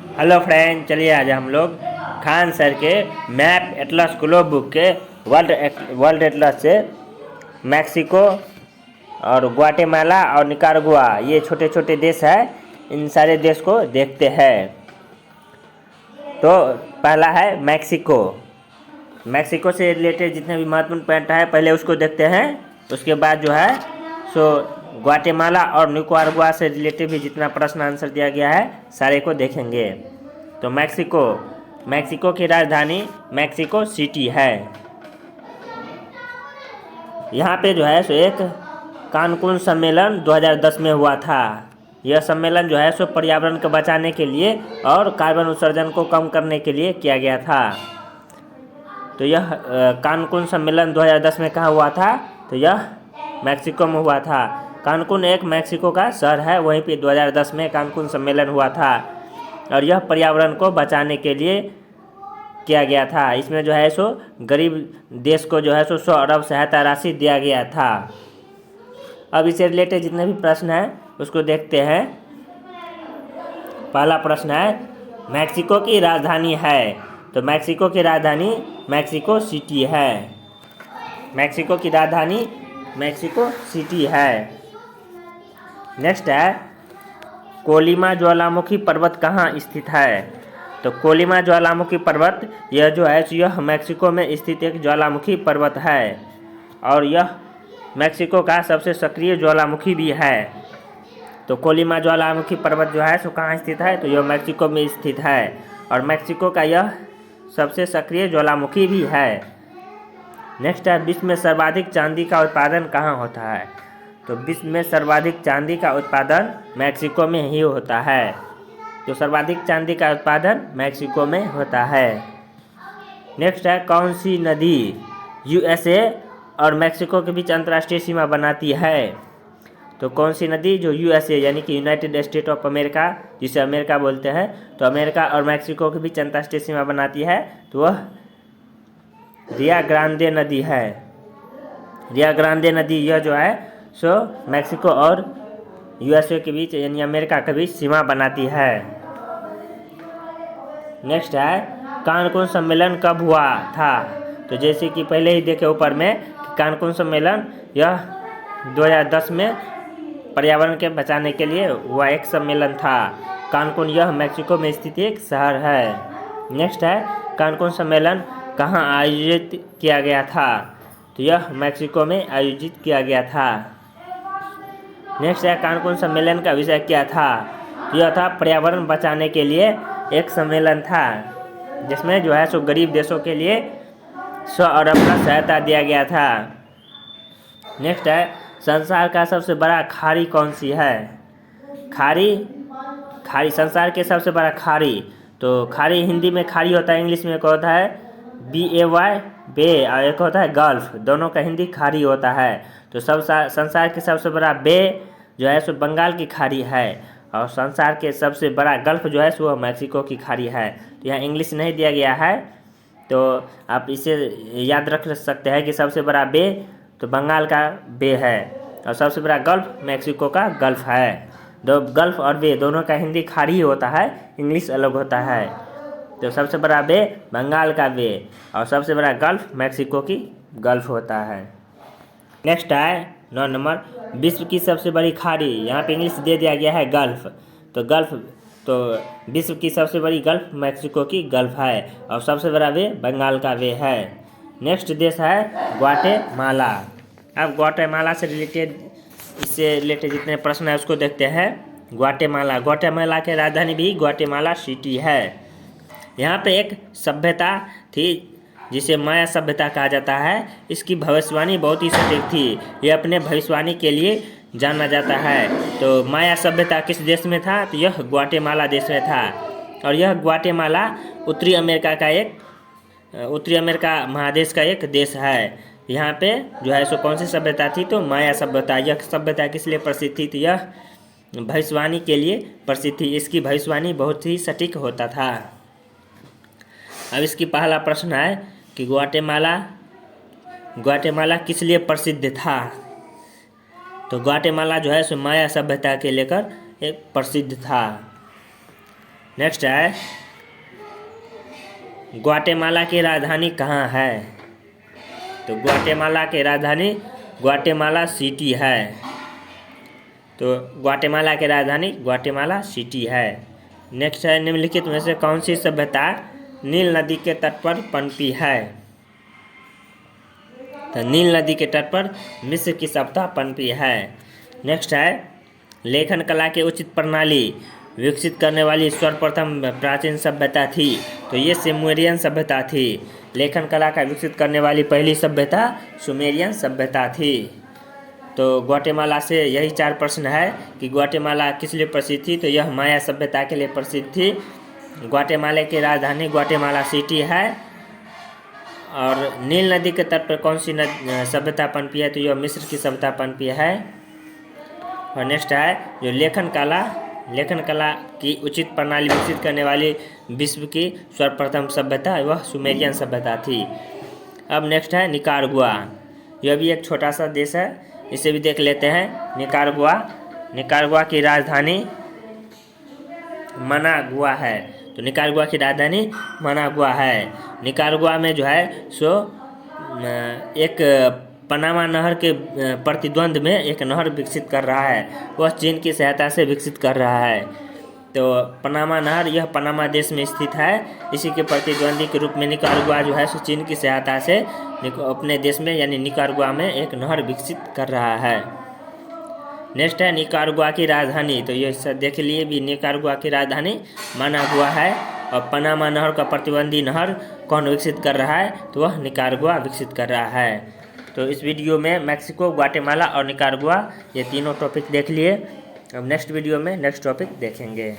Hello friend, चलिए आज हम लोग खान सर के मैप एटलस ग्लोब बुक के वर्ल्ड एटलस से मैक्सिको और ग्वाटेमाला और निकारागुआ, ये छोटे छोटे देश है, इन सारे देश को देखते हैं। तो पहला है मैक्सिको। मैक्सिको से रिलेटेड जितने भी महत्वपूर्ण पॉइंट है पहले उसको देखते हैं। उसके बाद जो है सो ग्वाटेमाला और निकारागुआ से रिलेटेड भी जितना प्रश्न आंसर दिया गया है सारे को देखेंगे। तो मैक्सिको की राजधानी मैक्सिको सिटी है। यहाँ पे जो है सो एक कानकुन सम्मेलन 2010 में हुआ था। यह सम्मेलन जो है सो पर्यावरण को बचाने के लिए और कार्बन उत्सर्जन को कम करने के लिए किया गया था। तो यह कानकुन सम्मेलन 2010 में कहाँ हुआ था? तो यह मैक्सिको में हुआ था। कानकुन एक मैक्सिको का शहर है, वहीं पे 2010 में कानकुन सम्मेलन हुआ था और यह पर्यावरण को बचाने के लिए किया गया था। इसमें जो है सो गरीब देश को जो है सो 100 अरब सहायता राशि दिया गया था। अब इससे रिलेटेड जितने भी प्रश्न हैं उसको देखते हैं। पहला प्रश्न है मैक्सिको की राजधानी है। तो मैक्सिको की राजधानी मैक्सिको सिटी है। मैक्सिको की राजधानी मैक्सिको सिटी है। नेक्स्ट है कोलिमा ज्वालामुखी पर्वत कहाँ स्थित है? तो कोलिमा ज्वालामुखी पर्वत यह जो है यह मैक्सिको में स्थित एक ज्वालामुखी पर्वत है और यह मैक्सिको का सबसे सक्रिय ज्वालामुखी भी है। तो कोलिमा ज्वालामुखी पर्वत जो है सो कहाँ स्थित है? तो यह मैक्सिको में स्थित है और मैक्सिको का यह सबसे सक्रिय ज्वालामुखी भी है। नेक्स्ट है विश्व में सर्वाधिक चांदी का उत्पादन कहाँ होता है? तो विश्व में सर्वाधिक चांदी का उत्पादन मैक्सिको में ही होता है। तो सर्वाधिक चांदी का उत्पादन मैक्सिको में होता है। नेक्स्ट है कौन सी नदी यूएसए और मैक्सिको के बीच अंतर्राष्ट्रीय सीमा बनाती है? तो कौन सी नदी जो यूएसए यानी कि यूनाइटेड स्टेट ऑफ अमेरिका, जिसे अमेरिका बोलते हैं, तो अमेरिका और मैक्सिको के बीच अंतर्राष्ट्रीय सीमा बनाती है तो वह रिया ग्रांडे नदी है। रिया ग्रांडे नदी यह जो है सो मैक्सिको और यूएसए के बीच यानी अमेरिका के बीच सीमा बनाती है। नेक्स्ट है कानकुन सम्मेलन कब हुआ था? तो जैसे कि पहले ही देखे ऊपर में कानकुन सम्मेलन यह 2010 में पर्यावरण के बचाने के लिए हुआ एक सम्मेलन था। कानकुन यह मैक्सिको में स्थित एक शहर है। नेक्स्ट है कानकुन सम्मेलन कहाँ आयोजित किया गया था? तो यह मैक्सिको में आयोजित किया गया था। नेक्स्ट है कानकुन सम्मेलन का विषय क्या था? यह था पर्यावरण बचाने के लिए एक सम्मेलन था जिसमें जो है सो गरीब देशों के लिए 100 अरब का सहायता दिया गया था। नेक्स्ट है संसार का सबसे बड़ा खाड़ी कौन सी है? खाड़ी संसार के सबसे बड़ा खाड़ी, तो खाड़ी हिंदी में खाड़ी होता है, इंग्लिश में एक होता है BAY बे और एक होता है गल्फ, दोनों का हिंदी खाड़ी होता है। तो संसार के सबसे बड़ा बे जो है सो बंगाल की खाड़ी है और संसार के सबसे बड़ा गल्फ जो है सो वह मैक्सिको की खाड़ी है। तो यहाँ इंग्लिश नहीं दिया गया है तो आप इसे याद रख सकते हैं कि सबसे बड़ा बे तो बंगाल का बे है और सबसे बड़ा गल्फ मैक्सिको का गल्फ है। दो गल्फ और बे दोनों का हिंदी खाड़ी होता है, इंग्लिश अलग होता है। तो सबसे बड़ा बे बंगाल का बे और सबसे बड़ा गल्फ मैक्सिको की गल्फ होता है। नेक्स्ट है 9 नंबर विश्व की सबसे बड़ी खाड़ी, यहाँ पे इंग्लिश दे दिया गया है गल्फ। तो विश्व की सबसे बड़ी गल्फ मैक्सिको की गल्फ है और सबसे बड़ा बे बंगाल का बे है। नेक्स्ट देश है ग्वाटेमाला। अब ग्वाटेमाला से रिलेटेड जितने प्रश्न है उसको देखते हैं। ग्वाटेमाला की राजधानी भी ग्वाटेमाला सिटी है। यहाँ पे एक सभ्यता थी जिसे माया सभ्यता कहा जाता है। इसकी भविष्यवाणी बहुत ही सटीक थी, यह अपने भविष्यवाणी के लिए जाना जाता है। तो माया सभ्यता किस देश में था? तो यह ग्वाटेमाला देश में था और यह ग्वाटेमाला उत्तरी अमेरिका महादेश का एक देश है। यहाँ पे जो है सो कौन सी सभ्यता थी? तो माया सभ्यता। यह सभ्यता किस लिए प्रसिद्ध थी? तो यह भविष्यवाणी के लिए प्रसिद्ध थी, इसकी भविष्यवाणी बहुत ही सटीक होता था। अब इसकी पहला प्रश्न है कि ग्वाटेमाला किस लिए प्रसिद्ध था? तो ग्वाटेमाला जो है सो माया सभ्यता के लेकर एक प्रसिद्ध था। नेक्स्ट है ग्वाटेमाला की राजधानी कहाँ है? तो ग्वाटेमाला की राजधानी ग्वाटेमाला सिटी है। तो ग्वाटेमाला की राजधानी ग्वाटेमाला सिटी है। नेक्स्ट है निम्नलिखित में से कौन सी सभ्यता नील नदी के तट पर पनपी है? तो नील नदी के तट पर मिस्र की सभ्यता पनपी है। नेक्स्ट है लेखन कला की उचित प्रणाली विकसित करने वाली सर्वप्रथम प्राचीन सभ्यता थी। तो ये सुमेरियन सभ्यता थी। लेखन कला का विकसित करने वाली पहली सभ्यता सुमेरियन सभ्यता थी। तो ग्वाटेमाला से यही 4 प्रश्न है कि ग्वाटेमाला किस लिए प्रसिद्ध थी? तो यह माया सभ्यता के लिए प्रसिद्ध थी। ग्वाटेमाला की राजधानी ग्वाटेमाला सिटी है। और नील नदी के तट पर कौन सी सभ्यता पनपी है? तो यह मिस्र की सभ्यता पनपी है। और नेक्स्ट है जो लेखन कला की उचित प्रणाली विकसित करने वाली विश्व की सर्वप्रथम सभ्यता वह सुमेरियन सभ्यता थी। अब नेक्स्ट है निकारागुआ। यह भी एक छोटा सा देश है, इसे भी देख लेते हैं। निकारागुआ की राजधानी मनागुआ है। तो निकारागुआ की राजधानी मनागुआ है। निकारागुआ में जो है सो एक पनामा नहर के प्रतिद्वंद में एक नहर विकसित कर रहा है, वह चीन की सहायता से विकसित कर रहा है। तो पनामा नहर यह पनामा देश में स्थित है। इसी के प्रतिद्वंदी के रूप में निकारागुआ जो है सो चीन की सहायता से अपने देश में यानी निकारागुआ में एक नहर विकसित कर रहा है। नेक्स्ट है निकारागुआ की राजधानी। तो ये देख लिए भी निकारागुआ की राजधानी मनागुआ है। और पनामा नहर का प्रतिद्वंदी नहर कौन विकसित कर रहा है? तो वह निकारागुआ विकसित कर रहा है। तो इस वीडियो में मैक्सिको, ग्वाटेमाला और निकारागुआ ये तीनों टॉपिक देख लिए। अब नेक्स्ट वीडियो में नेक्स्ट टॉपिक देखेंगे।